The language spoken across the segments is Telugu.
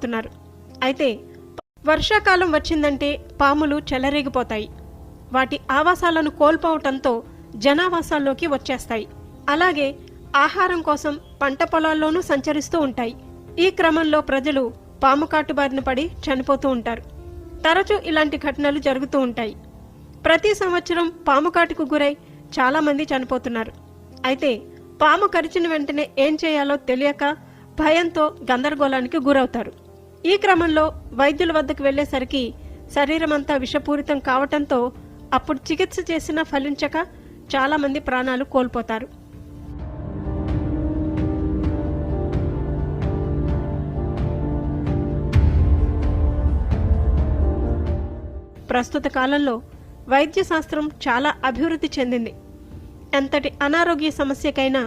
తున్నారు. అయితే వర్షాకాలం వచ్చిందంటే పాములు చెలరేగిపోతాయి. వాటి ఆవాసాలను కోల్పోవటంతో జనావాసాల్లోకి వచ్చేస్తాయి. అలాగే ఆహారం కోసం పంట పొలాల్లోనూ సంచరిస్తూ ఉంటాయి. ఈ క్రమంలో ప్రజలు పాము కాటు బారిన పడి చనిపోతూ ఉంటారు. తరచూ ఇలాంటి ఘటనలు జరుగుతూ ఉంటాయి. ప్రతి సంవత్సరం పాము కాటుకు గురై చాలామంది చనిపోతున్నారు. అయితే పాము కరిచిన వెంటనే ఏం చేయాలో తెలియక భయంతో గందరగోళానికి గురవుతారు. ఈ క్రమంలో వైద్యుల వద్దకు వెళ్లేసరికి శరీరమంతా విషపూరితం కావటంతో అప్పుడు చికిత్స చేసినా ఫలించక చాలామంది ప్రాణాలు కోల్పోతారు. ప్రస్తుత కాలంలో వైద్య శాస్త్రం చాలా అభివృద్ధి చెందింది. ఎంతటి అనారోగ్య సమస్యకైనా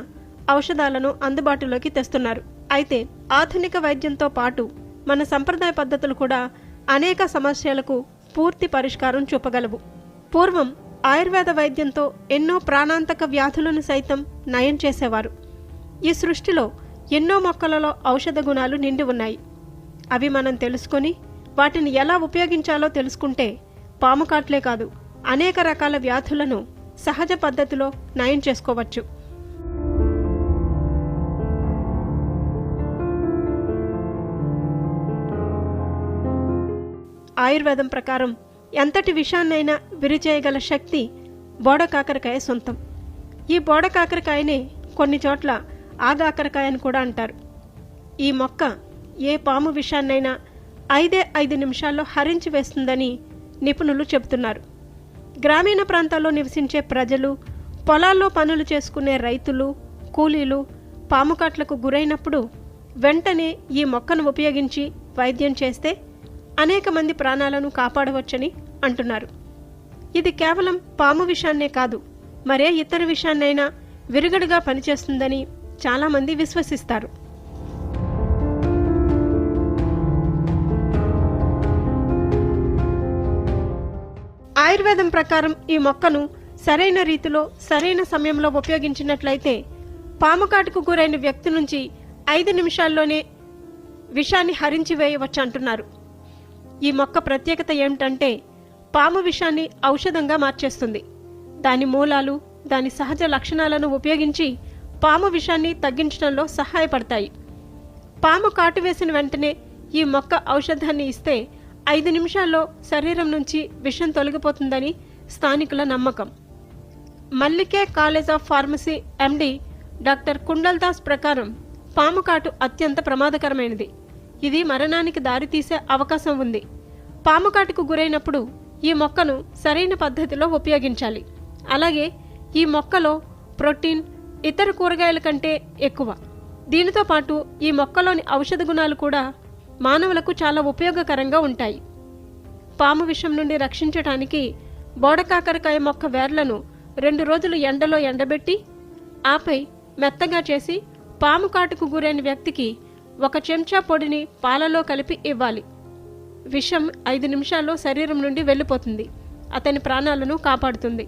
ఔషధాలను అందుబాటులోకి తెస్తున్నారు. అయితే ఆధునిక వైద్యంతో పాటు మన సంప్రదాయ పద్ధతులు కూడా అనేక సమస్యలకు పూర్తి పరిష్కారం చూపగలవు. పూర్వం ఆయుర్వేద వైద్యంతో ఎన్నో ప్రాణాంతక వ్యాధులను సైతం నయం చేసేవారు. ఈ సృష్టిలో ఎన్నో మొక్కలలో ఔషధ గుణాలు నిండి ఉన్నాయి. అవి మనం తెలుసుకొని వాటిని ఎలా ఉపయోగించాలో తెలుసుకుంటే పాము కాట్లే కాదు, అనేక రకాల వ్యాధులను సహజ పద్ధతిలో నయం చేసుకోవచ్చు. ఆయుర్వేదం ప్రకారం ఎంతటి విషాన్నైనా విరిచేయగల శక్తి బోడకాకరకాయ సొంతం. ఈ బోడకాకరకాయనే కొన్ని చోట్ల ఆగాకరకాయ అని కూడా అంటారు. ఈ మొక్క ఏ పాము విషాన్నైనా 5 నిమిషాల్లో హరించి వేస్తుందని నిపుణులు చెబుతున్నారు. గ్రామీణ ప్రాంతాల్లో నివసించే ప్రజలు, పొలాల్లో పనులు చేసుకునే రైతులు, కూలీలు పాము కాట్లకు గురైనప్పుడు వెంటనే ఈ మొక్కను ఉపయోగించి వైద్యం చేస్తే అనేక మంది ప్రాణాలను కాపాడవచ్చని అంటున్నారు. ఇది కేవలం పాము విషాన్నే కాదు, మరే ఇతర విషాన్నైనా విరుగుడుగా పనిచేస్తుందని చాలామంది విశ్వసిస్తారు. ఆయుర్వేదం ప్రకారం ఈ మొక్కను సరైన రీతిలో సరైన సమయంలో ఉపయోగించినట్లయితే పాము కాటుకు గురైన వ్యక్తి నుంచి 5 నిమిషాల్లోనే విషాన్ని హరించి వేయవచ్చు అంటున్నారు. ఈ మొక్క ప్రత్యేకత ఏమిటంటే పాము విషాన్ని ఔషధంగా మార్చేస్తుంది. దాని మూలాలు, దాని సహజ లక్షణాలను ఉపయోగించి పాము విషాన్ని తగ్గించడంలో సహాయపడతాయి. పాము కాటు వేసిన వెంటనే ఈ మొక్క ఔషధాన్ని ఇస్తే 5 నిమిషాల్లో శరీరం నుంచి విషం తొలగిపోతుందని స్థానికుల నమ్మకం. మల్లికే college of pharmacy MD doctor Kundal Das ప్రకారం పాము కాటు అత్యంత ప్రమాదకరమైనది. ఇది మరణానికి దారితీసే అవకాశం ఉంది. పాము కాటుకు గురైనప్పుడు ఈ మొక్కను సరైన పద్ధతిలో ఉపయోగించాలి. అలాగే ఈ మొక్కలో ప్రోటీన్ ఇతర కూరగాయల కంటే ఎక్కువ. దీనితో పాటు ఈ మొక్కలోని ఔషధ గుణాలు కూడా మానవులకు చాలా ఉపయోగకరంగా ఉంటాయి. పాము విషం నుండి రక్షించడానికి బోడకాకరకాయ మొక్క వేర్లను 2 రోజులు ఎండలో ఎండబెట్టి ఆపై మెత్తగా చేసి పాము కాటుకు గురైన వ్యక్తికి 1 చెంచా పొడిని పాలలో కలిపి ఇవ్వాలి. విషం 5 నిమిషాల్లో శరీరం నుండి వెళ్ళిపోతుంది. అతని ప్రాణాలను కాపాడుతుంది.